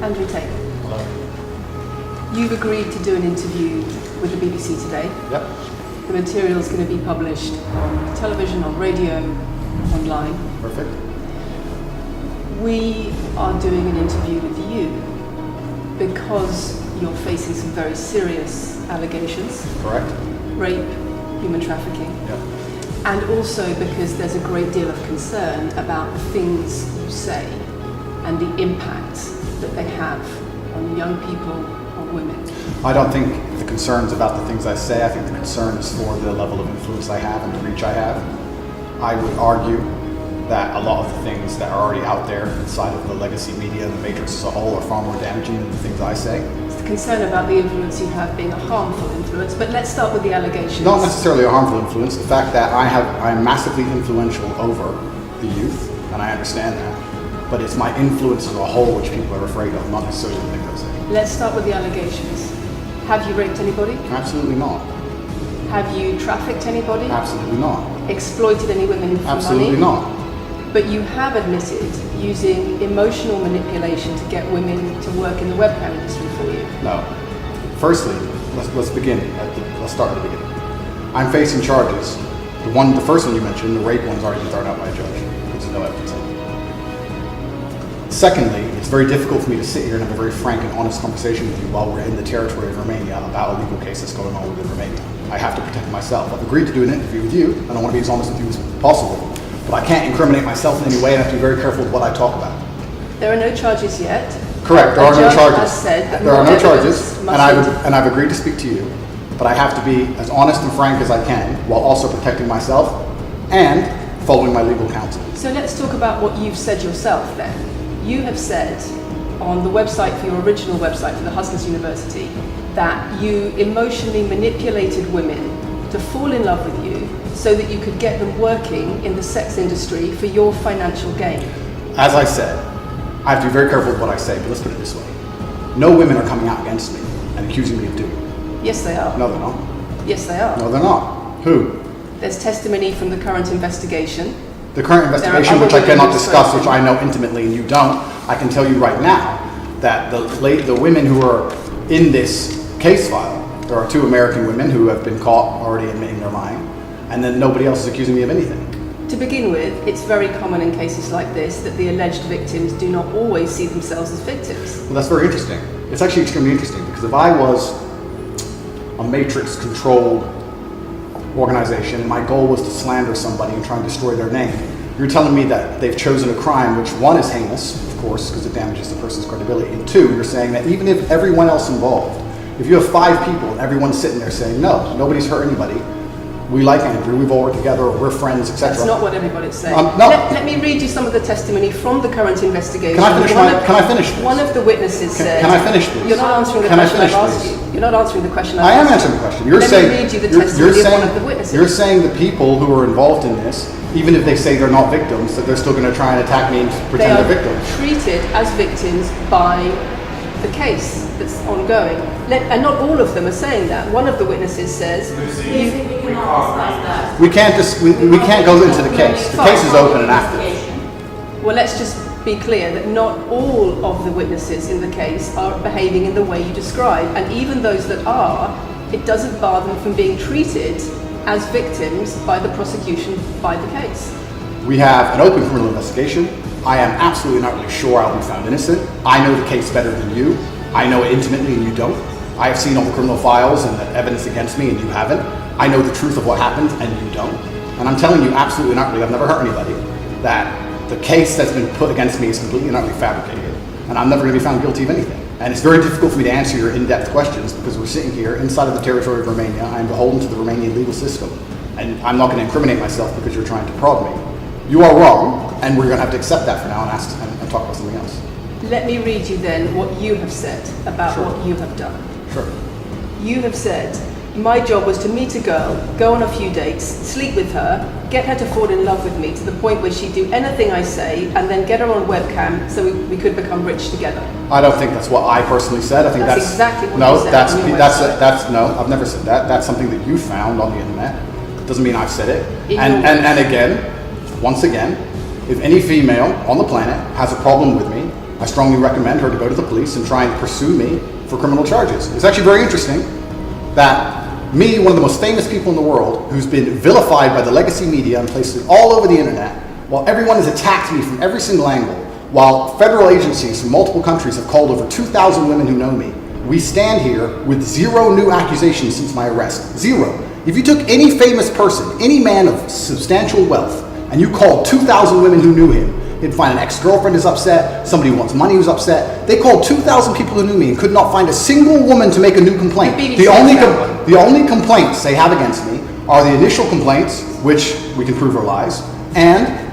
Andrew Tate. Hello. You've agreed to do an interview with the BBC today. Yep. The material is going to be published on television, on radio, online. Perfect. We are doing an interview with you because you're facing some very serious allegations. Correct. Rape, human trafficking. Yep. And also because there's a great deal of concern about the things you say and the impact that they have on young people, on women. I don't think the concern's about the things I say. I think the concern is for the level of influence I have and the reach I have. I would argue that a lot of the things that are already out there inside of the legacy media and the matrix as a whole are far more damaging than the things I say. It's the concern about the influence you have being a harmful influence, but let's start with the allegations. Not necessarily a harmful influence. The fact that I'm massively influential over the youth, and I understand that. But it's my influence as a whole which people are afraid of, not necessarily the things I say. Let's start with the allegations. Have you raped anybody? Absolutely not. Have you trafficked anybody? Absolutely not. Exploited any women for Absolutely money? not. But you have admitted using emotional manipulation to get women to work in the webcam industry for you. No. Firstly, let's begin. Let's start at the beginning. I'm facing charges. The first one you mentioned, the rape one's already been thrown out by a judge because there's no evidence of it. Secondly, it's very difficult for me to sit here and have a very frank and honest conversation with you while we're in the territory of Romania about a legal case that's going on within Romania. I have to protect myself. I've agreed to do an interview with you, and I want to be as honest with you as possible. But I can't incriminate myself in any way, and I have to be very careful with what I talk about. There are no charges yet. Correct, there are no charges. Has said that there are no charges, must and I've agreed to speak to you. But I have to be as honest and frank as I can, while also protecting myself and following my legal counsel. So let's talk about what you've said yourself then. You have said on the website, for your original website for the Hustlers University, that you emotionally manipulated women to fall in love with you so that you could get them working in the sex industry for your financial gain. As I said, I have to be very careful with what I say, but let's put it this way. No women are coming out against me and accusing me of doing it. Yes, they are. No, they're not. Yes, they are. No, they're not. Who? There's testimony from the current investigation. The current investigation, which I cannot discuss, which I know intimately and you don't, I can tell you right now that the women who are in this case file, there are 2 American women who have been caught already admitting they're lying, and then nobody else is accusing me of anything. To begin with, it's very common in cases like this that the alleged victims do not always see themselves as victims. Well, that's very interesting. It's actually extremely interesting because if I was a matrix-controlled organization and my goal was to slander somebody and try and destroy their name, you're telling me that they've chosen a crime which, 1, is heinous, of course, because it damages the person's credibility, and 2, you're saying that even if everyone else involved, if you have 5 people and everyone's sitting there saying, no, nobody's hurt anybody, we like Andrew, we've all worked together, we're friends, etc. That's not what everybody's saying. No. Let me read you some of the testimony from the current investigation. Can I finish this? One of the witnesses said... Can I finish this? You're not answering the question I've asked you. You're not answering the question I've asked you. I am answering the question. Let me read you the testimony of one of the witnesses. You're saying the people who are involved in this, even if they say they're not victims, that they're still going to try and attack me and pretend they're victims. They are treated as victims by the case that's ongoing. And not all of them are saying that. One of the witnesses says... We can't go into the case. The case is open and active. Well, let's just be clear that not all of the witnesses in the case are behaving in the way you describe. And even those that are, it doesn't bar them from being treated as victims by the prosecution by the case. We have an open criminal investigation. I am absolutely not really sure I'll be found innocent. I know the case better than you. I know it intimately and you don't. I have seen all the criminal files and the evidence against me and you haven't. I know the truth of what happened and you don't. And I'm telling you absolutely not really, I've never hurt anybody, that the case that's been put against me is completely and utterly fabricated. And I'm never going to be found guilty of anything. And it's very difficult for me to answer your in-depth questions because we're sitting here inside of the territory of Romania. I am beholden to the Romanian legal system. And I'm not going to incriminate myself because you're trying to prod me. You are wrong, and we're going to have to accept that for now and talk about something else. Let me read you then what you have said about what you have done. Sure. You have said, my job was to meet a girl, go on a few dates, sleep with her, get her to fall in love with me to the point where she'd do anything I say, and then get her on webcam so we could become rich together. I don't think that's what I personally said. I think that's exactly what no, you said that's on your that's no, I've never said that. That's something that you found on the internet. Doesn't mean I've said it. And again, once again, if any female on the planet has a problem with me, I strongly recommend her to go to the police and try and pursue me for criminal charges. It's actually very interesting that me, one of the most famous people in the world, who's been vilified by the legacy media and places all over the internet, while everyone has attacked me from every single angle, while federal agencies from multiple countries have called over 2,000 women who know me, we stand here with 0 new accusations since my arrest. 0. If you took any famous person, any man of substantial wealth, and you called 2,000 women who knew him, you'd find an ex-girlfriend is upset, somebody who wants money who's upset. They called 2,000 people who knew me and could not find a single woman to make a new complaint. The only complaints they have against me are the initial complaints, which we can prove are lies, and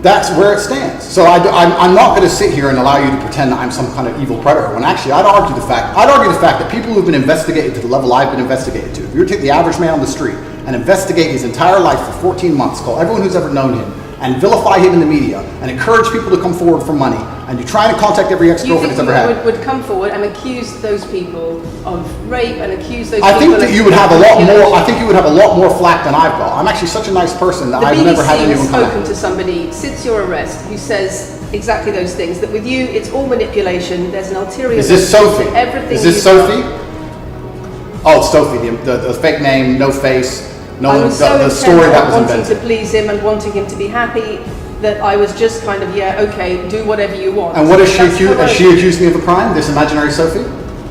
that's where it stands. So I'm not going to sit here and allow you to pretend that I'm some kind of evil predator, when actually I'd argue the fact that people who've been investigated to the level I've been investigated to, if you were to take the average man on the street and investigate his entire life for 14 months, call everyone who's ever known him, and vilify him in the media, and encourage people to come forward for money, and you try to contact every ex-girlfriend he's ever had. Would come forward and accuse those people of rape and accuse those people I think that you would have a lot more. I think you would have a lot more flack than I've got. I'm actually such a nice person that I've never had anyone come. The BBC has spoken to somebody since your arrest who says exactly those things. That with you, it's all manipulation. There's an ulterior. Is this Sophie? Everything. Is this Sophie? Oh, it's Sophie. The fake name, no face. No, I was so the story that was wanting invented. to please him and wanting him to be happy that I was just kind of, yeah, okay, do whatever you want. And what is she accused? Has she accused me of a crime? This imaginary Sophie?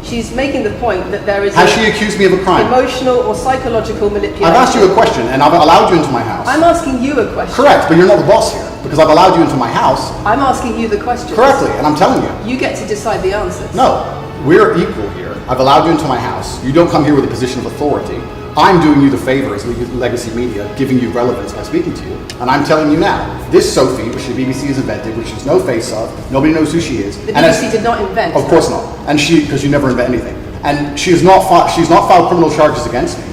She's making the point that there is. Has she accused me of a crime? Emotional or psychological manipulation. I've asked you a question and I've allowed you into my house. I'm asking you a question. Correct, but you're not the boss here because I've allowed you into my house. I'm asking you the question. Correctly, and I'm telling you. You get to decide the answers. No, we're equal here. I've allowed you into my house. You don't come here with a position of authority. I'm doing you the favor as legacy media, giving you relevance by speaking to you. And I'm telling you now, this Sophie, which the BBC has invented, which she's no face of, nobody knows who she is. The BBC did not invent. Of course not. And because you never invent anything. And she's not filed criminal charges against me.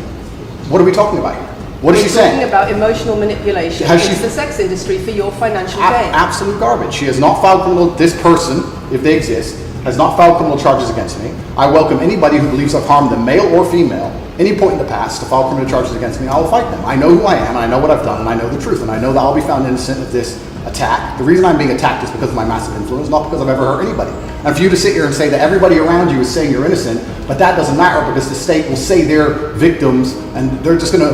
What are we talking about here? What is she saying? We're talking about emotional manipulation. It's the sex industry for your financial gain. Absolute garbage. She has not filed this person, if they exist, has not filed criminal charges against me. I welcome anybody who believes I've harmed them, male or female, any point in the past to file criminal charges against me. I will fight them. I know who I am, and I know what I've done, and I know the truth, and I know that I'll be found innocent of this attack. The reason I'm being attacked is because of my massive influence, not because I've ever hurt anybody. And for you to sit here and say that everybody around you is saying you're innocent, but that doesn't matter because the state will say they're victims, and they're just going to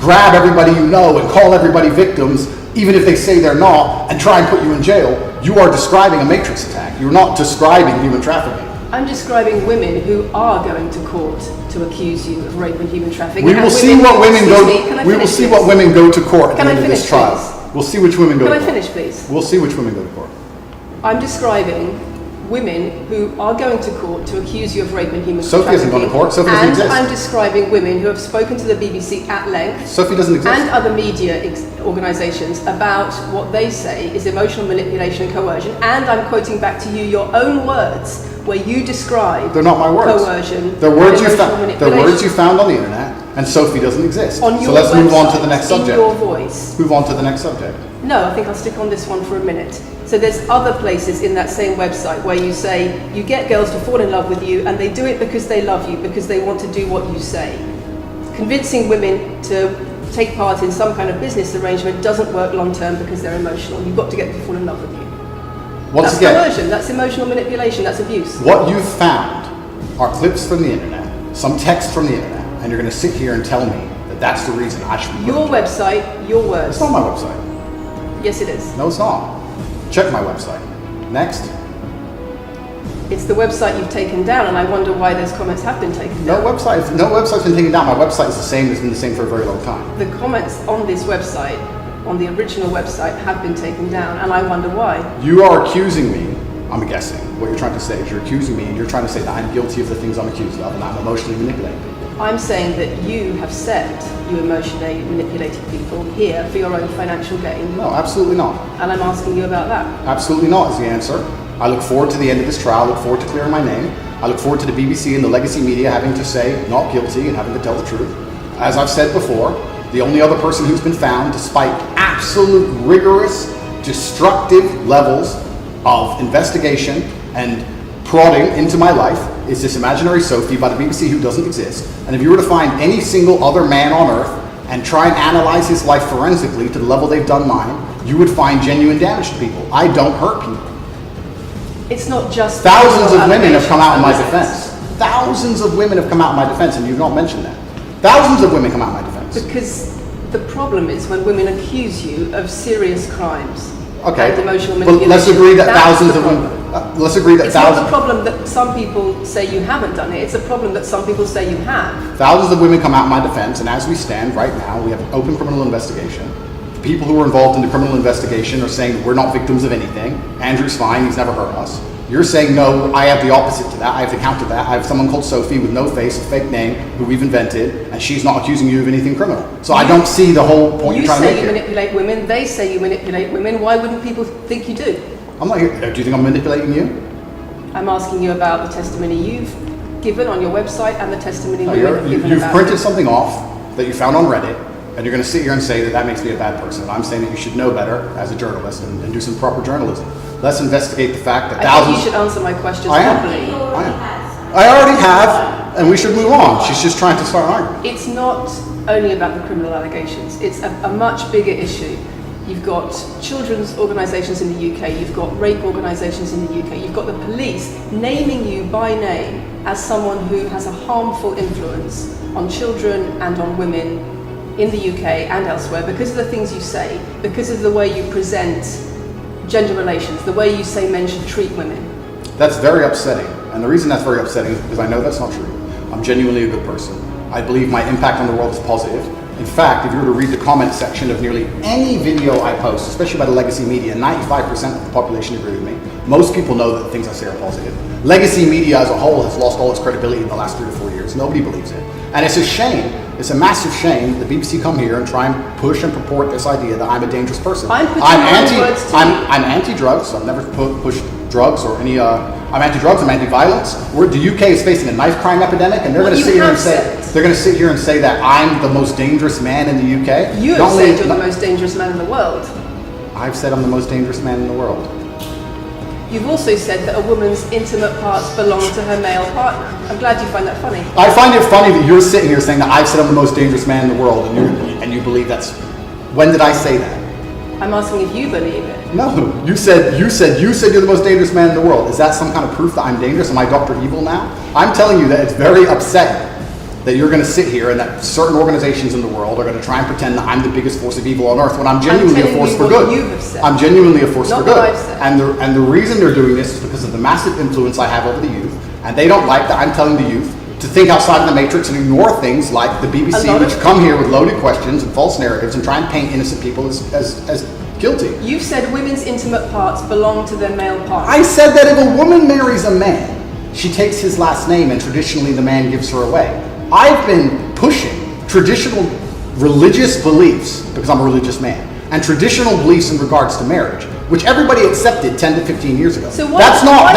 grab everybody you know and call everybody victims, even if they say they're not, and try and put you in jail. You are describing a matrix attack. You're not describing human trafficking. I'm describing women who are going to court to accuse you of rape and human trafficking. We will see what women go. We will see what women go to court at the Can I end of this finish, trial. please? We'll see which women go to Can I court. finish, please? We'll see which women go to court. I'm describing women who are going to court to accuse you of rape and human Sophie trafficking. hasn't gone to court. Sophie doesn't exist. And I'm describing women who have spoken to the BBC at length. Sophie doesn't exist. And other media organisations about what they say is emotional manipulation and coercion. And I'm quoting back to you your own words where you describe. They're not my words. Coercion. They're words manipulation. you found on the internet, and Sophie doesn't exist. On your so let's website, move on to the next subject. In your voice. Move on to the next subject. No, I think I'll stick on this one for a minute. So there's other places in that same website where you say you get girls to fall in love with you and they do it because they love you, because they want to do what you say. Convincing women to take part in some kind of business arrangement doesn't work long term because they're emotional. You've got to get them to fall in love with you. That's coercion, that's emotional manipulation, that's abuse. What you've found are clips from the internet, some text from the internet, and you're going to sit here and tell me that that's the reason I should be Your website, your words. It's not my website. Yes, it is. No, it's not. Check my website. Next. It's the website you've taken down, and I wonder why those comments have been taken down. No website's been taken down. My website is the same. It's been the same for a very long time. The comments on this website, on the original website, have been taken down, and I wonder why. You are accusing me, I'm guessing, what you're trying to say is you're accusing me and you're trying to say that I'm guilty of the things I'm accused of and I'm emotionally manipulating people. I'm saying that you have said you emotionally manipulated people here for your own financial gain. No, absolutely not. And I'm asking you about that. Absolutely not is the answer. I look forward to the end of this trial. I look forward to clearing my name. I look forward to the BBC and the legacy media having to say not guilty and having to tell the truth. As I've said before, the only other person who's been found, despite absolute rigorous, destructive levels of investigation and prodding into my life, is this imaginary Sophie by the BBC who doesn't exist. And if you were to find any single other man on earth and try and analyze his life forensically to the level they've done mine, you would find genuine damage to people. I don't hurt people. It's not just Thousands of women have come out in my allegations. defense. Thousands of women have come out in my defense, and you've not mentioned that. Thousands of women come out in my defense. Because the problem is when women accuse you of serious crimes Okay, and emotional but manipulation. let's agree that that's thousands the of problem. women. Let's agree that It's not the thousands. problem that some people say you haven't done it. It's a problem that some people say you have. Thousands of women come out in my defense, and as we stand right now, we have an open criminal investigation. The people who are involved in the criminal investigation are saying we're not victims of anything. Andrew's fine, he's never hurt us. You're saying no, I have the opposite to that. I have to counter that. I have someone called Sophie with no face, a fake name, who we've invented, and she's not accusing you of anything criminal. So I don't see the whole point You you're trying to say make you here. manipulate women, they say you manipulate women. Why wouldn't people think you do? I'm not here. Do you think I'm manipulating you? I'm asking you about the testimony you've given on your website and the testimony No, women have given you've about printed you. something off that you found on Reddit, and you're going to sit here and say that that makes me a bad person. I'm saying that you should know better as a journalist and do some proper journalism. Let's investigate the fact that I think thousands. you should answer my questions I am. properly. I am. I already have, and we should move on. She's just trying to start an argument. It's not only about the criminal allegations. It's a much bigger issue. You've got children's organisations in the UK, you've got rape organisations in the UK, you've got the police naming you by name as someone who has a harmful influence on children and on women in the UK and elsewhere because of the things you say, because of the way you present gender relations, the way you say men should treat women. That's very upsetting. And the reason that's very upsetting is because I know that's not true. I'm genuinely a good person. I believe my impact on the world is positive. In fact, if you were to read the comment section of nearly any video I post, especially by the legacy media, 95% of the population agree with me. Most people know that the things I say are positive. Legacy media as a whole has lost all its credibility in the last 3 to 4 years. Nobody believes it. And it's a shame, it's a massive shame that the BBC come here and try and push and purport this idea that I'm a dangerous person. I'm putting my own words to you. I'm anti-drugs. I've never pushed drugs or any. I'm anti-drugs. I'm anti-violence. The UK is facing a knife crime epidemic, and they're going to sit here and say that I'm the most dangerous man in the UK. You have said you're the most dangerous man in the world. I've said I'm the most dangerous man in the world. You've also said that a woman's intimate parts belong to her male partner. I'm glad you find that funny. I find it funny that you're sitting here saying that I've said I'm the most dangerous man in the world, and you believe that's. When did I say that? I'm asking if you believe it. No, you said you're the most dangerous man in the world. Is that some kind of proof that I'm dangerous? Am I Dr. Evil now? I'm telling you that it's very upsetting that you're going to sit here and that certain organizations in the world are going to try and pretend that I'm the biggest force of evil on earth when I'm genuinely a force for good. You have said. I'm genuinely a force for good. Not what I've said. And the reason they're doing this is because of the massive influence I have over the youth, and they don't like that I'm telling the youth to think outside the matrix and ignore things like the BBC, which come here with loaded questions and false narratives and try and paint innocent people as guilty. You've said women's intimate parts belong to their male partner. I said that if a woman marries a man, she takes his last name and traditionally the man gives her away. I've been pushing traditional religious beliefs, because I'm a religious man, and traditional beliefs in regards to marriage, which everybody accepted 10 to 15 years ago. So that's not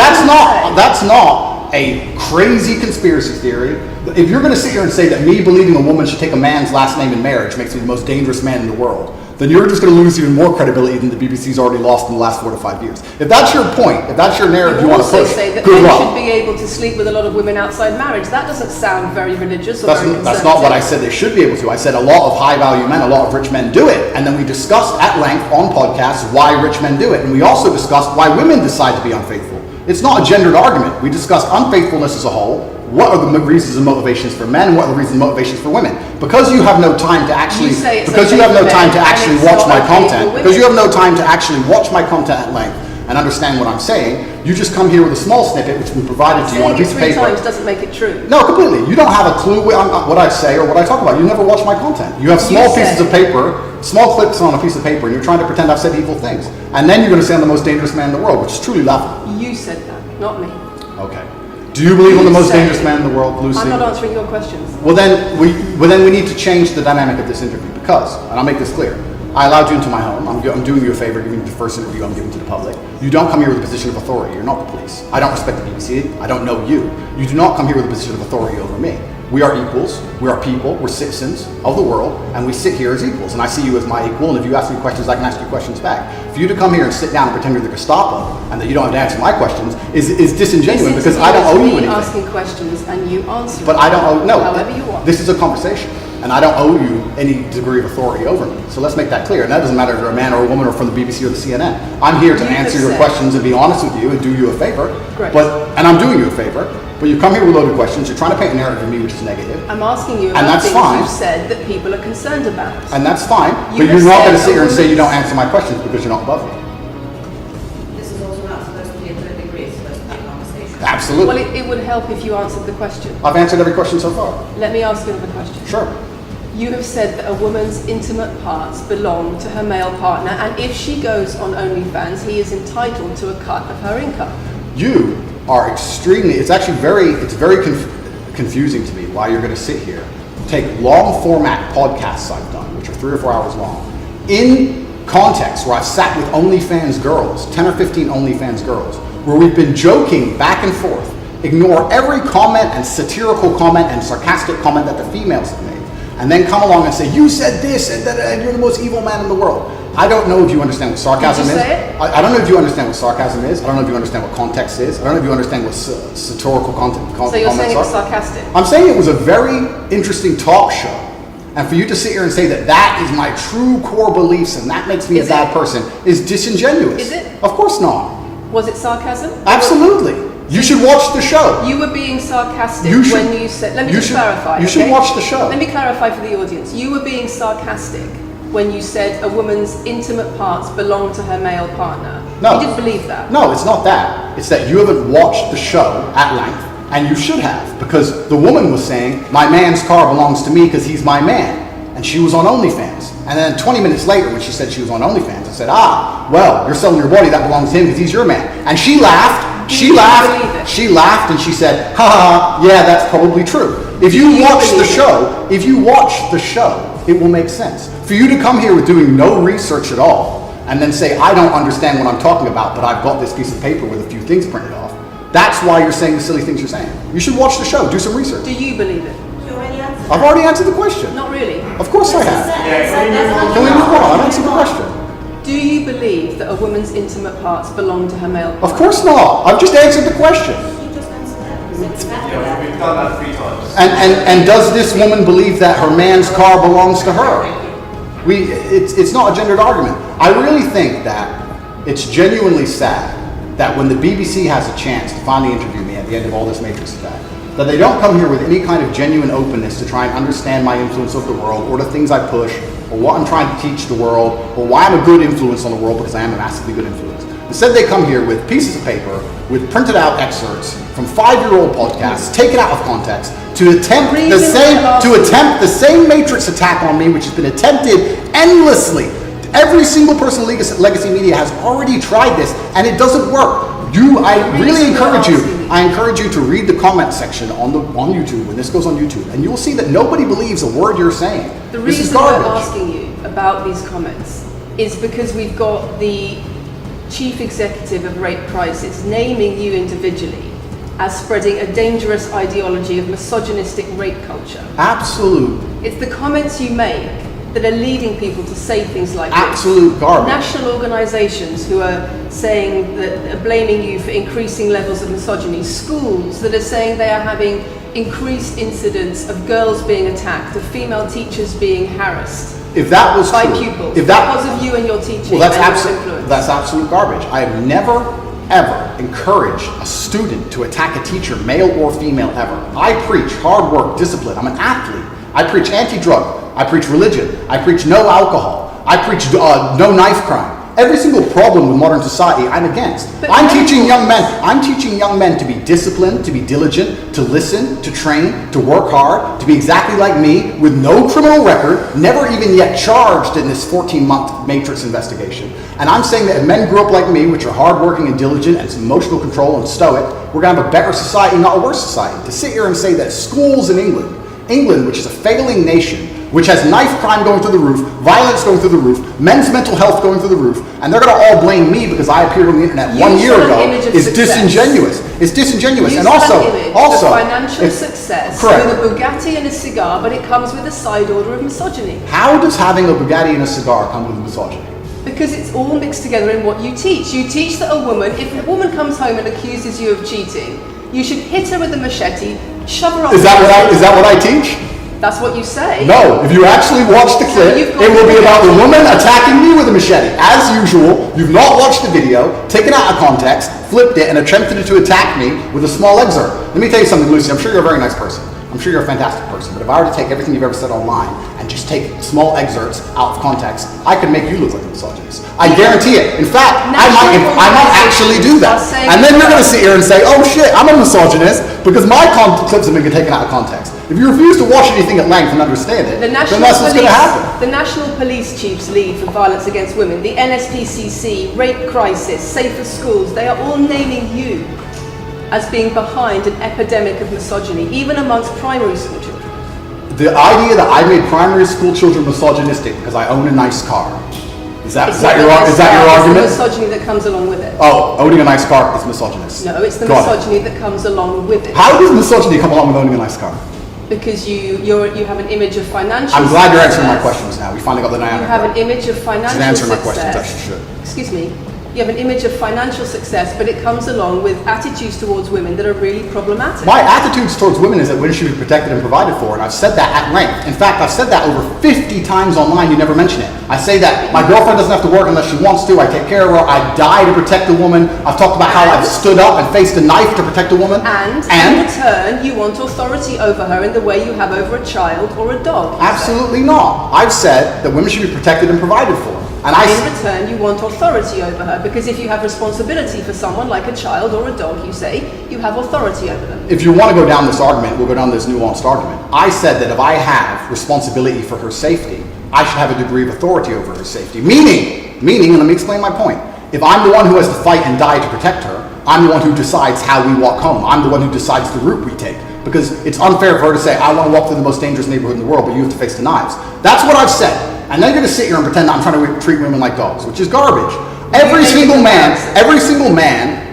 a crazy conspiracy theory. If you're going to sit here and say that me believing a woman should take a man's last name in marriage makes me the most dangerous man in the world, then you're just going to lose even more credibility than the BBC's already lost in the last 4 to 5 years. If that's your point, if that's your narrative you want to push, say that good men luck. should be able to sleep with a lot of women outside marriage. That doesn't sound very religious or very conservative. That's not what I said they should be able to. I said a lot of high-value men, a lot of rich men do it. And then we discussed at length on podcasts why rich men do it. And we also discussed why women decide to be unfaithful. It's not a gendered argument. We discussed unfaithfulness as a whole. What are the reasons and motivations for men, and what are the reasons and motivations for women? Because you have no time to actually, watch my content, because you have no time to actually watch my content at length and understand what I'm saying, you just come here with a small snippet which we provided to you on a piece of paper. 3 times doesn't make it true. No, completely. You don't have a clue what I say or what I talk about. You never watch my content. You have small pieces of paper, small clips on a piece of paper, and you're trying to pretend I've said evil things. And then you're going to say I'm the most dangerous man in the world, which is truly laughable. You said that, not me. Okay. Do you believe I'm the most dangerous man in the world, Lucy? I'm not answering your questions. Well then we need to change the dynamic of this interview because, and I'll make this clear, I allowed you into my home. I'm doing you a favor, giving you the first interview I'm giving to the public. You don't come here with a position of authority. You're not the police. I don't respect the BBC. I don't know you. You do not come here with a position of authority over me. We are equals. We are people. We're citizens of the world, and we sit here as equals. And I see you as my equal. And if you ask me questions, I can ask you questions back. For you to come here and sit down and pretend you're the Gestapo and that you don't have to answer my questions is disingenuous because I don't owe you anything. Asking questions and you answer. But I don't owe. No. However you want. This is a conversation. and I don't owe you any degree of authority over me. So let's make that clear. And that doesn't matter if you're a man or a woman or from the BBC or the CNN. I'm here to answer your questions and be honest with you and do you a favor. Great. And I'm doing you a favor. But you come here with loaded questions. You're trying to paint a narrative of me which is negative. I'm asking you about things you've said that people are concerned about. And that's fine. But you're not going to sit here and say you don't answer my questions because you're not above me. This is also not supposed to be a third degree, it's supposed to be a conversation. Absolutely. Well, it would help if you answered the question. I've answered every question so far. Let me ask you another question. Sure. You have said that a woman's intimate parts belong to her male partner, and if she goes on OnlyFans, he is entitled to a cut of her income. You are extremely, it's very confusing to me why you're going to sit here, take long format podcasts I've done, which are 3 or 4 hours long, in context where I've sat with OnlyFans girls, 10 or 15 OnlyFans girls, where we've been joking back and forth, ignore every comment and satirical comment and sarcastic comment that the females have made, and then come along and say, you said this and that, and you're the most evil man in the world. I don't know if you understand what sarcasm is. Did you say it? I don't know if you understand what sarcasm is. I don't know if you understand what context is. I don't know if you understand what satirical content So you're saying it was sarcastic? I'm saying it was a very interesting talk show. And for you to sit here and say that that is my true core beliefs and that makes me a bad person is disingenuous. Is it? Of course not. Was it sarcasm? Absolutely. You should watch the show. You were being sarcastic You should- when you said, let me you just should- clarify. you should okay? watch the show. Let me clarify for the audience. You were being sarcastic when you said a woman's intimate parts belong to her male partner. No. You didn't believe that. No, it's not that. It's that you haven't watched the show at length, and you should have, because the woman was saying, my man's car belongs to me because he's my man. And she was on OnlyFans. And then 20 minutes later, when she said she was on OnlyFans, I said, well, you're selling your body, that belongs to him because he's your man. And she laughed. She laughed and she said, yeah, that's probably true. If you watch the show, it will make sense. For you to come here with doing no research at all and then say, I don't understand what I'm talking about, but I've got this piece of paper with a few things printed off, that's why you're saying the silly things you're saying. You should watch the show, do some research. Do you believe it? You already answered. I've already answered the question. Not really. Of course I have. Can Can we move on? I've answered the question. Do you believe that a woman's intimate parts belong to her male partner? Of course not. I've just answered the question. You just answered that. You said exactly that. We've done that 3 times. And does this woman believe that her man's car belongs to her? It's not a gendered argument. I really think that it's genuinely sad that when the BBC has a chance to finally interview me at the end of all this Matrix attack, that they don't come here with any kind of genuine openness to try and understand my influence over the world, or the things I push, or what I'm trying to teach the world, or why I'm a good influence on the world, because I am a massively good influence. Instead, they come here with pieces of paper, with printed out excerpts from 5-year-old podcasts, taken out of context, to attempt the same Matrix attack on me, which has been attempted endlessly. Every single person in Legacy Media has already tried this, and it doesn't work. I really encourage you to read the comment section on YouTube when this goes on YouTube, and you will see that nobody believes a word you're saying. The This is reason we're garbage. asking you about these comments is because we've got the chief executive of Rape Crisis naming you individually as spreading a dangerous ideology of misogynistic rape culture. Absolute It's the comments you make that are leading people to say things like Absolute garbage. National organisations who are saying that are blaming you for increasing levels of misogyny. Schools that are saying they are having increased incidents of girls being attacked, of female teachers being harassed If that was by true, pupils if that because of you and your teaching well, and your influence. that's absolute garbage. I have never ever encouraged a student to attack a teacher, male or female, ever. I preach hard work, discipline. I'm an athlete. I preach anti-drug. I preach religion. I preach no alcohol. I preach no knife crime. Every single problem with modern society, I'm against. I'm teaching young men to be disciplined, to be diligent, to listen, to train, to work hard, to be exactly like me, with no criminal record, never even yet charged in this 14-month Matrix investigation. And I'm saying that if men grew up like me, which are hardworking and diligent and some emotional control and stoic, we're going to have a better society, not a worse society. To sit here and say that schools in England, which is a failing nation, which has knife crime going through the roof, violence going through the roof, men's mental health going through the roof, and they're going to all blame me because I appeared on the internet 1 year ago, is disingenuous. It's disingenuous. And also, financial success correct. with a Bugatti and a cigar, but it comes with a side order of misogyny. How does having a Bugatti and a cigar come with misogyny? Because it's all mixed together in what you teach. You teach that if a woman comes home and accuses you of cheating, you should hit her with a machete, shove her off. Is that what I teach? That's what you say. No, if you actually watch the clip, you've got it will be the about the video. woman attacking me with a machete. As usual, you've not watched the video, taken it out of context, flipped it, and attempted to attack me with a small excerpt. Let me tell you something, Lucy. I'm sure you're a very nice person. I'm sure you're a fantastic person. But if I were to take everything you've ever said online and just take small excerpts out of context, I could make you look like a misogynist. I guarantee it. In fact, I might actually do that. And then you're going to sit here and say, oh shit, I'm a misogynist because my clips have been taken out of context. If you refuse to watch anything at length and understand it, then that's what's going to happen. The National Police Chiefs League for Violence Against Women, the NSPCC, Rape Crisis, Safer Schools, they are all naming you as being behind an epidemic of misogyny, even amongst primary school children. The idea that I made primary school children misogynistic because I own a nice car, is that your argument? It's the misogyny that comes along with it. Oh, owning a nice car is misogynist. No, it's the misogyny that comes along with it. How does misogyny come along with owning a nice car? Because you have an image of financial I'm glad you're success. answering my questions now. We finally got the dynamic. You have an image of financial success. Answer my success. questions, I should. Excuse me. You have an image of financial success, but it comes along with attitudes towards women that are really problematic. My attitudes towards women is that women should be protected and provided for, and I've said that at length. In fact, I've said that over 50 times online, you never mention it. I say that my girlfriend doesn't have to work unless she wants to, I take care of her, I die to protect a woman. I've talked about how I've stood up and faced a knife to protect a woman. And in return, you want authority over her in the way you have over a child or a dog. Absolutely not. I've said that women should be protected and provided for. And in return, you want authority over her, because if you have responsibility for someone like a child or a dog, you say, you have authority over them. If you want to go down this argument, we'll go down this nuanced argument. I said that if I have responsibility for her safety, I should have a degree of authority over her safety. Meaning, and let me explain my point. If I'm the one who has to fight and die to protect her, I'm the one who decides how we walk home. I'm the one who decides the route we take. Because it's unfair for her to say, I want to walk through the most dangerous neighborhood in the world, but you have to face the knives. That's what I've said. And then you're going to sit here and pretend that I'm trying to treat women like dogs, which is garbage. Every single man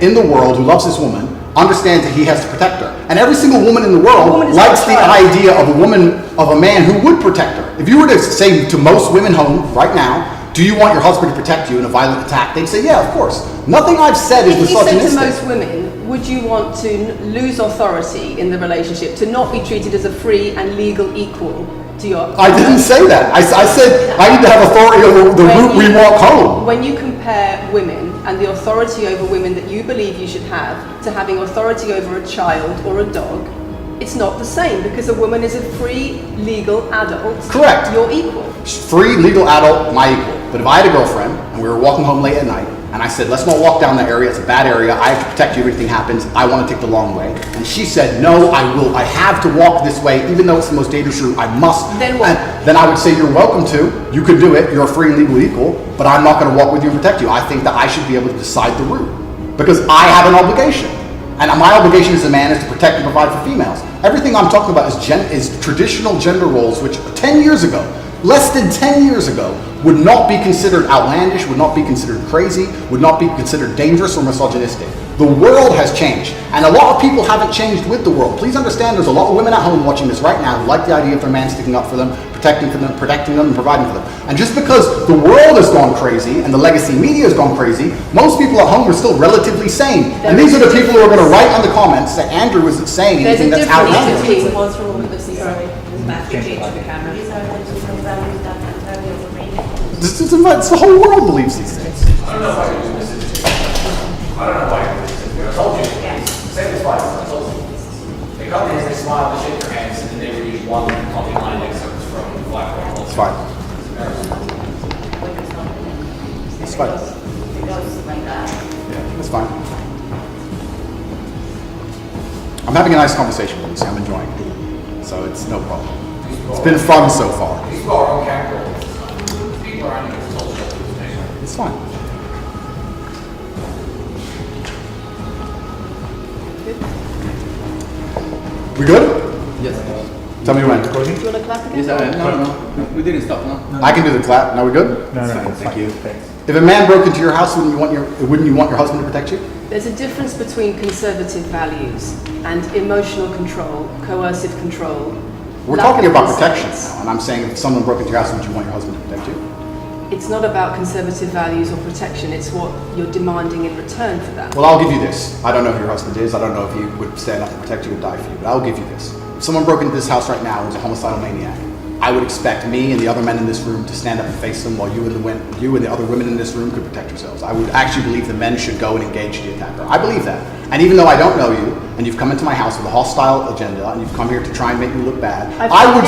in the world who loves this woman understands that he has to protect her. And every single woman in the world likes the idea of a man who would protect her. If you were to say to most women home right now, do you want your husband to protect you in a violent attack? They'd say, yeah, of course. Nothing I've said is misogynistic. If you said to most women, would you want to lose authority in the relationship, to not be treated as a free and legal equal to your... I didn't say that. I said I need to have authority over the route we walk home. When you compare women and the authority over women that you believe you should have to having authority over a child or a dog, it's not the same, because a woman is a free, legal adult. Correct. You're equal. Free, legal adult, my equal. But if I had a girlfriend and we were walking home late at night and I said, let's not walk down that area, it's a bad area, I have to protect you if anything happens, I want to take the long way. And she said, no, I have to walk this way, even though it's the most dangerous route, I must. Then what? Then I would say, you're welcome to, you could do it, you're a free and legal equal, but I'm not going to walk with you and protect you. I think that I should be able to decide the route, because I have an obligation. And my obligation as a man is to protect and provide for females. Everything I'm talking about is traditional gender roles, which 10 years ago, less than 10 years ago, would not be considered outlandish, would not be considered crazy, would not be considered dangerous or misogynistic. The world has changed, and a lot of people haven't changed with the world. Please understand, there's a lot of women at home watching this right now who like the idea of their man sticking up for them, protecting them, and providing for them. And just because the world has gone crazy and the legacy media has gone crazy, most people at home are still relatively sane. And these are the people who are going to write on the comments that Andrew isn't saying anything that's outlandish. It's the whole world believes these things. I don't know why you're doing this. I don't know why you're doing this. I told you. Say this twice. I told you. They come in, they smile, they shake their hands, and then they read one copy line excerpts from Black Roll. It's fine. It's fine. Yeah, it's fine. I'm having a nice conversation with you, I'm enjoying it. So it's no problem. It's been fun so far. These people are on camera. People are on your social. It's fine. We good? Yes. Tell me when. Do you want to clap again? Yes, no, we didn't stop, no. I can do the clap. Now we good? No, thank you. Thanks. If a man broke into your house, wouldn't you want your husband to protect you? There's a difference between conservative values and emotional control, coercive control. We're lack talking of about consent. protection now, and I'm saying if someone broke into your house, would you want your husband to protect you? It's not about conservative values or protection, it's what you're demanding in return for that. Well, I'll give you this. I don't know who your husband is. I don't know if he would stand up and protect you or die for you, but I'll give you this. someone broke into this house right now and was a homicidal maniac, I would expect me and the other men in this room to stand up and face them, while you and the other women in this room could protect yourselves. I would actually believe the men should go and engage the attacker. I believe that. And even though I don't know you, and you've come into my house with a hostile agenda, and you've come here to try and make me look bad, I would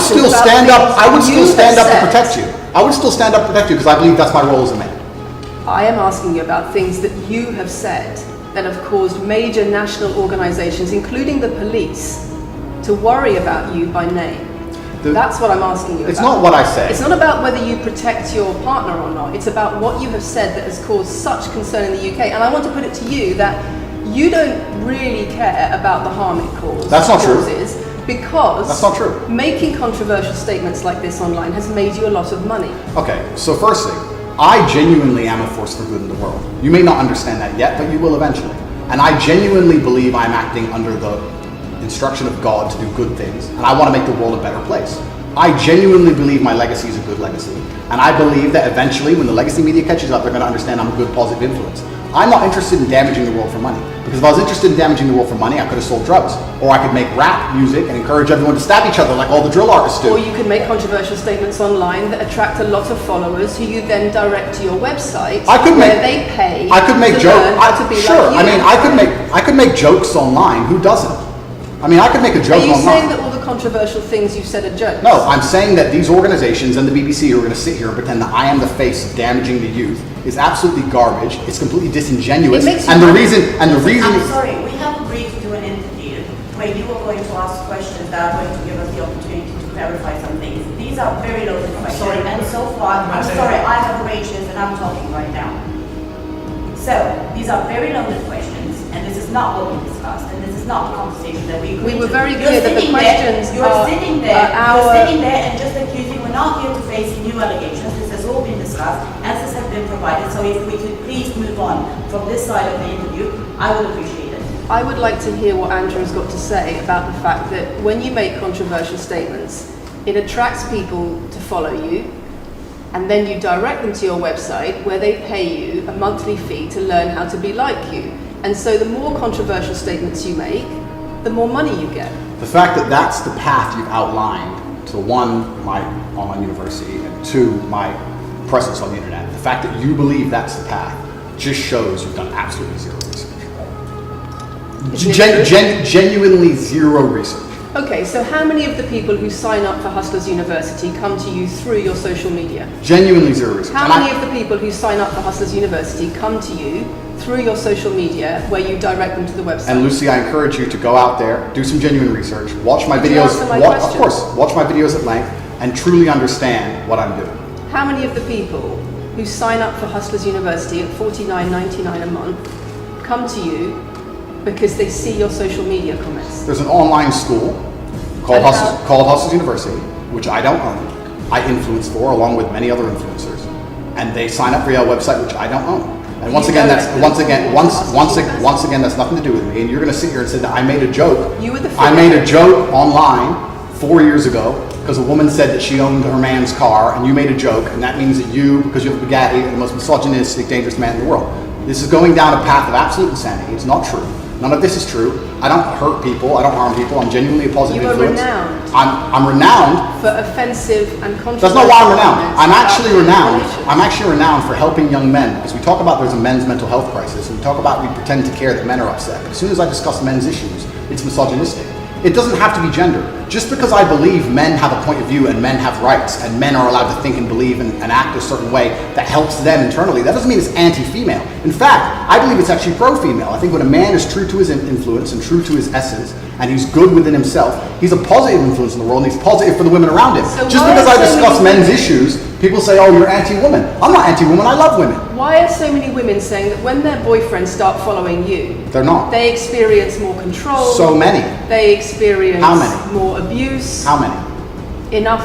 still stand up to protect you. I would still stand up to protect you because I believe that's my role as a man. I am asking you about things that you have said that have caused major national organisations, including the police, to worry about you by name. That's what I'm asking you about. It's not what I say. It's not about whether you protect your partner or not. It's about what you have said that has caused such concern in the UK. And I want to put it to you that you don't really care about the harm it causes. That's not true. Because that's not true. Making controversial statements like this online has made you a lot of money. Okay, so firstly, I genuinely am a force for good in the world. You may not understand that yet, but you will eventually. And I genuinely believe I'm acting under the instruction of God to do good things, and I want to make the world a better place. I genuinely believe my legacy is a good legacy, and I believe that eventually, when the legacy media catches up, they're going to understand I'm a good, positive influence. I'm not interested in damaging the world for money, because if I was interested in damaging the world for money, I could have sold drugs, or I could make rap music and encourage everyone to stab each other like all the drill artists do. Or you could make controversial statements online that attract a lot of followers who you then direct to your website where they pay I could make to learn how to be sure, like you. I mean, I could make jokes online. Who doesn't? I mean, I could make a joke online. Are you saying that all the controversial things you've said are jokes? No, I'm saying that these organizations and the BBC who are going to sit here and pretend that I am the face of damaging the youth is absolutely garbage. It's completely disingenuous. I'm sorry, we have agreed to do an interview where you are going to ask questions that are going to give us the opportunity to clarify some things. These are very loaded questions. sorry. And so far, I'm sorry, I have arranged this and I'm talking right now. So, these are very loaded questions, and this is not what we discussed, and this is not the conversation that we agreed to. We were very clear that the questions You're sitting there and just accusing, we're not here to face new allegations. This has all been discussed, answers have been provided, so if we could please move on from this side of the interview, I would appreciate it. I would like to hear what Andrew's got to say about the fact that when you make controversial statements, it attracts people to follow you, and then you direct them to your website where they pay you a monthly fee to learn how to be like you. And so the more controversial statements you make, the more money you get. The fact that that's the path you've outlined to one, my online university, and two, my presence on the internet, the fact that you believe that's the path just shows you've done absolutely zero research. Genuinely zero research. Okay, so how many of the people who sign up for Hustlers University come to you through your social media? Genuinely zero research. How many of the people who sign up for Hustlers University come to you through your social media where you direct them to the website? And Lucy, I encourage you to go out there, do some genuine research, watch my videos, of course, watch my videos at length, and truly understand what I'm doing. How many of the people who sign up for Hustlers University at $49.99 a month come to you because they see your social media comments? There's an online school called Hustlers University, which I don't own. I influence for, along with many other influencers, and they sign up for your website, which I don't own. And once again, that's nothing to do with me. And you're going to sit here and say that I made a joke. I made a joke online 4 years ago because a woman said that she owned her man's car, and you made a joke, and that means that you, because you have a Bugatti, are the most misogynistic, dangerous man in the world. This is going down a path of absolute insanity. It's not true. None of this is true. I don't hurt people. I don't harm people. I'm genuinely a positive influence. You are renowned. I'm renowned for offensive and controversial. That's not why I'm renowned. I'm actually renowned. I'm actually renowned for helping young men, because we talk about there's a men's mental health crisis, and we pretend to care that men are upset. But as soon as I discuss men's issues, it's misogynistic. It doesn't have to be gender. Just because I believe men have a point of view and men have rights and men are allowed to think and believe and act a certain way that helps them internally, that doesn't mean it's anti-female. In fact, I believe it's actually pro-female. I think when a man is true to his influence and true to his essence, and he's good within himself, he's a positive influence in the world, and he's positive for the women around him. So just because I discuss men's issues, people say, oh, you're anti-woman. I'm not anti-woman, I love women. Why are so many women saying that when their boyfriends start following you, they're not. They experience more control. So many. They experience How many? More abuse. How many? Enough.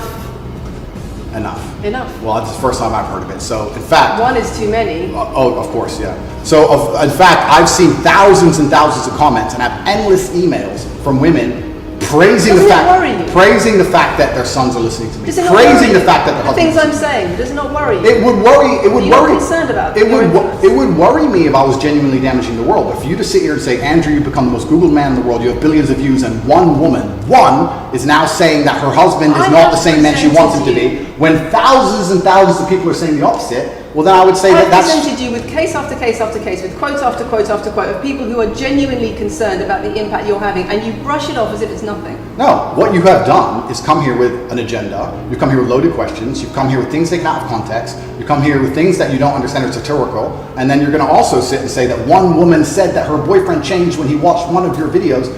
Well, that's the first time I've heard of it. So, in fact, one is too many. Of course, yeah. So, in fact, I've seen thousands and thousands of comments and have endless emails from women praising the fact. Doesn't it worry you? praising the fact that their sons are listening to me, Does it not praising worry the fact that their the things I'm husbands. saying, does it not worry you? It would worry. It would You're not worry. concerned about it your would. influence? It would worry me if I was genuinely damaging the world. But for you to sit here and say, Andrew, you've become the most Googled man in the world. You have billions of views, and one woman, is now saying that her husband is I not have the same man she wants him to presented be. When thousands and thousands of people are saying the opposite, well, then I would say I've that's. presented you with case after case after case, with quote after quote after quote of people who are genuinely concerned about the impact you're having, and you brush it off as if it's nothing. No, what you have done is come here with an agenda. You come here with loaded questions. You come here with things taken out of context. You come here with things that you don't understand are satirical. And then you're going to also sit and say that one woman said that her boyfriend changed when he watched one of your videos.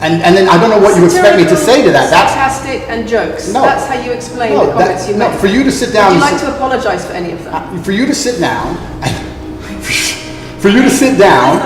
And then I don't know what you expect me to say to that. That's sarcastic and jokes. No. That's how you explain No, the comments you no, make. for you to sit down Would you and like to apologise for any of them? for you to sit down, for you to sit down.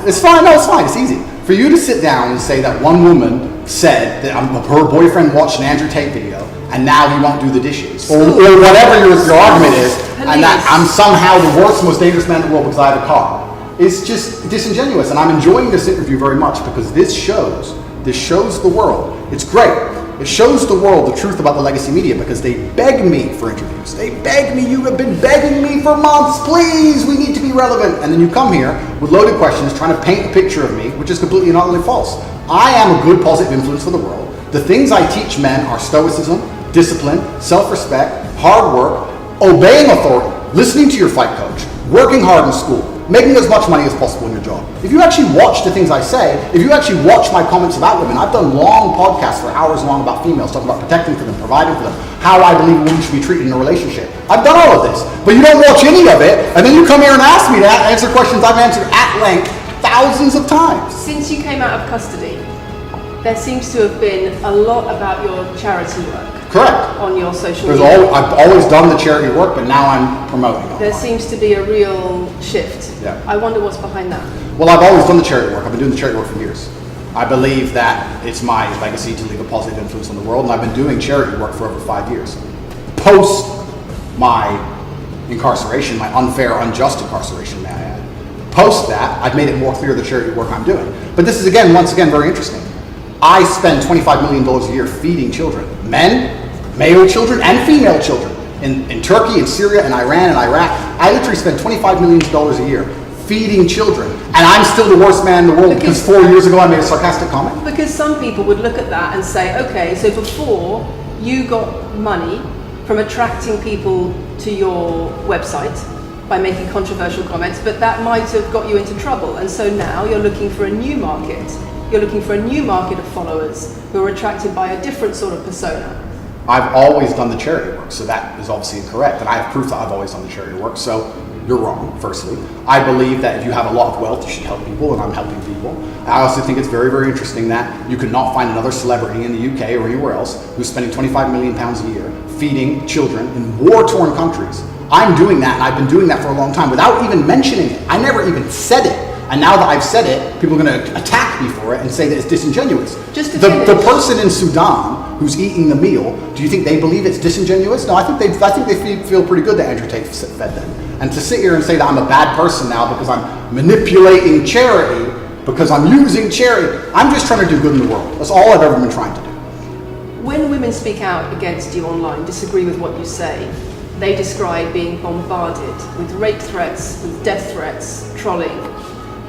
It's fine. No, it's fine. It's easy. For you to sit down and say that one woman said that her boyfriend watched an Andrew Tate video and now he won't do the dishes, or whatever your argument is, and that I'm somehow the worst, most dangerous man in the world because I have a car. It's just disingenuous, and I'm enjoying this interview very much because this shows the world. It's great. It shows the world the truth about the legacy media because they beg me for interviews. They beg me, you have been begging me for months, please, we need to be relevant. And then you come here with loaded questions trying to paint a picture of me, which is completely and utterly false. I am a good positive influence for the world. The things I teach men are stoicism, discipline, self-respect, hard work, obeying authority, listening to your fight coach, working hard in school, making as much money as possible in your job. If you actually watch the things I say, if you actually watch my comments about women, I've done long podcasts for hours long about females, talking about protecting for them, providing for them, how I believe a woman should be treated in a relationship. I've done all of this, but you don't watch any of it, and then you come here and ask me to answer questions I've answered at length thousands of times. Since you came out of custody, there seems to have been a lot about your charity work. Correct. On your social There's media. I've always done the charity work, but now I'm promoting it. There seems to be a real shift. Yeah. I wonder what's behind that. Well, I've always done the charity work. I've been doing the charity work for years. I believe that it's my legacy to leave a positive influence on the world, and I've been doing charity work for over 5 years. Post my incarceration, my unfair, unjust incarceration, may I add. Post that, I've made it more clear the charity work I'm doing. But this is, once again, very interesting. I spend $25 million a year feeding children. Men, male children, and female children. In Turkey, in Syria, in Iran, and Iraq. I literally spend $25 million a year feeding children. And I'm still the worst man in the world because 4 years ago I made a sarcastic comment. Because some people would look at that and say, okay, so before you got money from attracting people to your website by making controversial comments, but that might have got you into trouble. And so now you're looking for a new market. You're looking for a new market of followers who are attracted by a different sort of persona. I've always done the charity work, so that is obviously incorrect. And I have proof that I've always done the charity work, so you're wrong, firstly. I believe that if you have a lot of wealth, you should help people, and I'm helping people. I also think it's very, very interesting that you could not find another celebrity in the UK or anywhere else who's spending £25 million a year feeding children in war-torn countries. I'm doing that, and I've been doing that for a long time without even mentioning it. I never even said it. And now that I've said it, people are going to attack me for it and say that it's disingenuous. Just to the person in Sudan who's eating the meal, do you think they believe it's disingenuous? No, I think they feel pretty good that Andrew Tate fed them. And to sit here and say that I'm a bad person now because I'm manipulating charity, because I'm using charity, I'm just trying to do good in the world. That's all I've ever been trying to do. When women speak out against you online, disagree with what you say, they describe being bombarded with rape threats, with death threats, trolling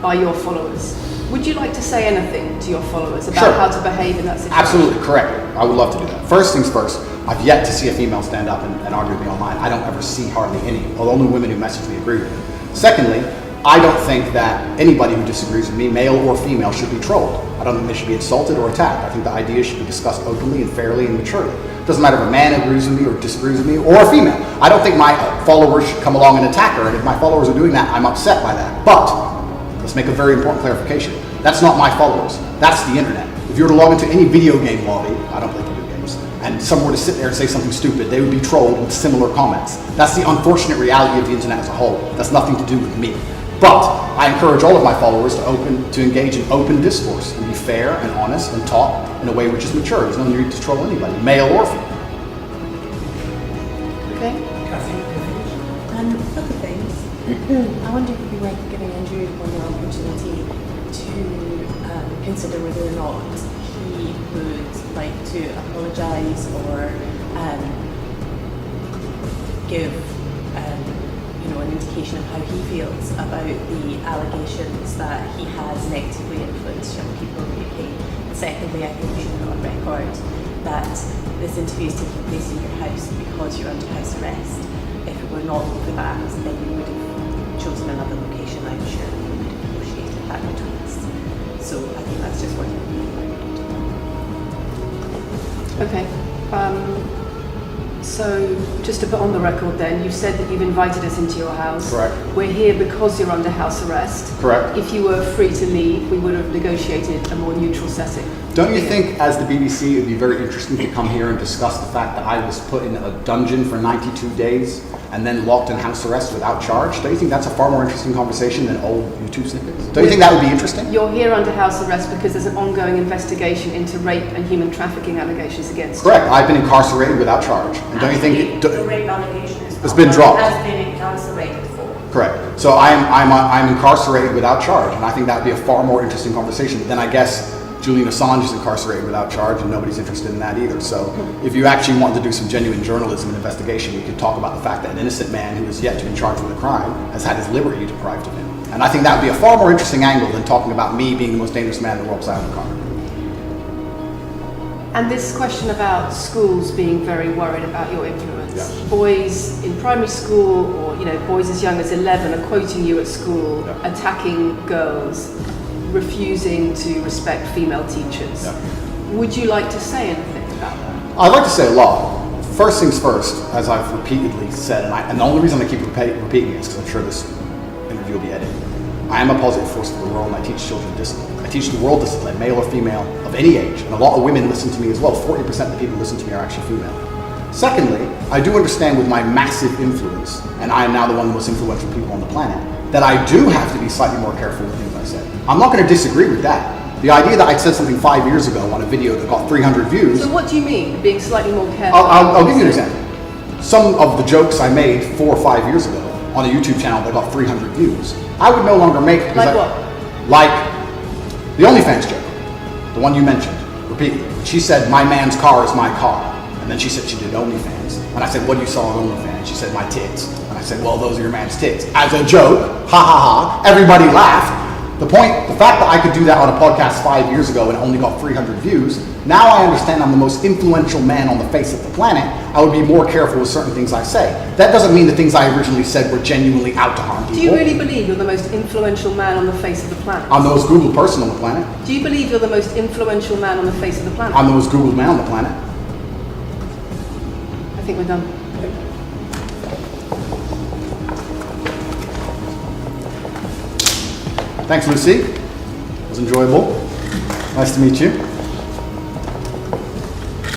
by your followers. Would you like to say anything to your followers about how to behave in that situation? Absolutely, correct. I would love to do that. First things first, I've yet to see a female stand up and argue with me online. I don't ever see hardly any. The only women who message me agree with me. Secondly, I don't think that anybody who disagrees with me, male or female, should be trolled. I don't think they should be insulted or attacked. I think the ideas should be discussed openly and fairly and maturely. It doesn't matter if a man agrees with me or disagrees with me, or a female. I don't think my followers should come along and attack her, and if my followers are doing that, I'm upset by that. But let's make a very important clarification. That's not my followers. That's the internet. If you were to log into any video game lobby, I don't play video games, and someone were to sit there and say something stupid, they would be trolled with similar comments. That's the unfortunate reality of the internet as a whole. That's nothing to do with me. But I encourage all of my followers to engage in open discourse and be fair and honest and talk in a way which is mature. There's no need to troll anybody, male or female. Okay. Other things. I wonder if it would be worth giving Andrew one more opportunity to consider whether or not he would like to apologise or give an indication of how he feels about the allegations that he has negatively influenced young people in the UK. And secondly, I think we should put on record that this interview is taking place in your house because you're under house arrest. If it were not for that, then we would have chosen another location. I'm sure we would have negotiated that between us. So I think that's just worth it. Okay. So, just to put on the record then, you've said that you've invited us into your house. Correct. We're here because you're under house arrest. Correct. If you were free to leave, we would have negotiated a more neutral setting. Don't you think, as the BBC, it would be very interesting to come here and discuss the fact that I was put in a dungeon for 92 days and then locked in house arrest without charge? Don't you think that's a far more interesting conversation than old YouTube snippets? Don't you think that would be interesting? You're here under house arrest because there's an ongoing investigation into rape and human trafficking allegations against you. Correct. I've been incarcerated without charge. And don't you think The rape allegation is it's been dropped? Has been incarcerated for. Correct. So I'm incarcerated without charge, and I think that would be a far more interesting conversation. But then I guess Julian Assange is incarcerated without charge, and nobody's interested in that either. So if you actually want to do some genuine journalism and investigation, we could talk about the fact that an innocent man who is yet to be charged with a crime has had his liberty deprived of him. And I think that would be a far more interesting angle than talking about me being the most dangerous man in the world beside the car. And this question about schools being very worried about your influence. Yeah. Boys in primary school, or boys as young as 11 are quoting you at school, Yeah. attacking girls, refusing to respect female teachers. Yeah. Would you like to say anything about that? I'd like to say a lot. First things first, as I've repeatedly said, and the only reason I keep repeating it is because I'm sure this interview will be edited. I am a positive force for the world, and I teach children discipline. I teach the world discipline, male or female, of any age, and a lot of women listen to me as well. 40% of the people who listen to me are actually female. Secondly, I do understand with my massive influence, and I am now the one of the most influential people on the planet, that I do have to be slightly more careful with things I say. I'm not going to disagree with that. The idea that I said something 5 years ago on a video that got 300 views... So what do you mean, being slightly more careful? I'll give you an example. Some of the jokes I made 4 or 5 years ago on a YouTube channel that got 300 views, I would no longer make... Like what? Like the OnlyFans joke, the one you mentioned, repeatedly. She said, my man's car is my car. And then she said she did OnlyFans. And I said, what do you saw on OnlyFans? She said, my tits. And I said, well, those are your man's tits. As a joke, ha ha ha, everybody laughed. The fact that I could do that on a podcast 5 years ago and only got 300 views, now I understand I'm the most influential man on the face of the planet. I would be more careful with certain things I say. That doesn't mean the things I originally said were genuinely out to harm people. Do you really believe you're the most influential man on the face of the planet? I'm the most Googled person on the planet. Do you believe you're the most influential man on the face of the planet? I'm the most Googled man on the planet. I think we're done. Thanks, Lucy. It was enjoyable. Nice to meet you.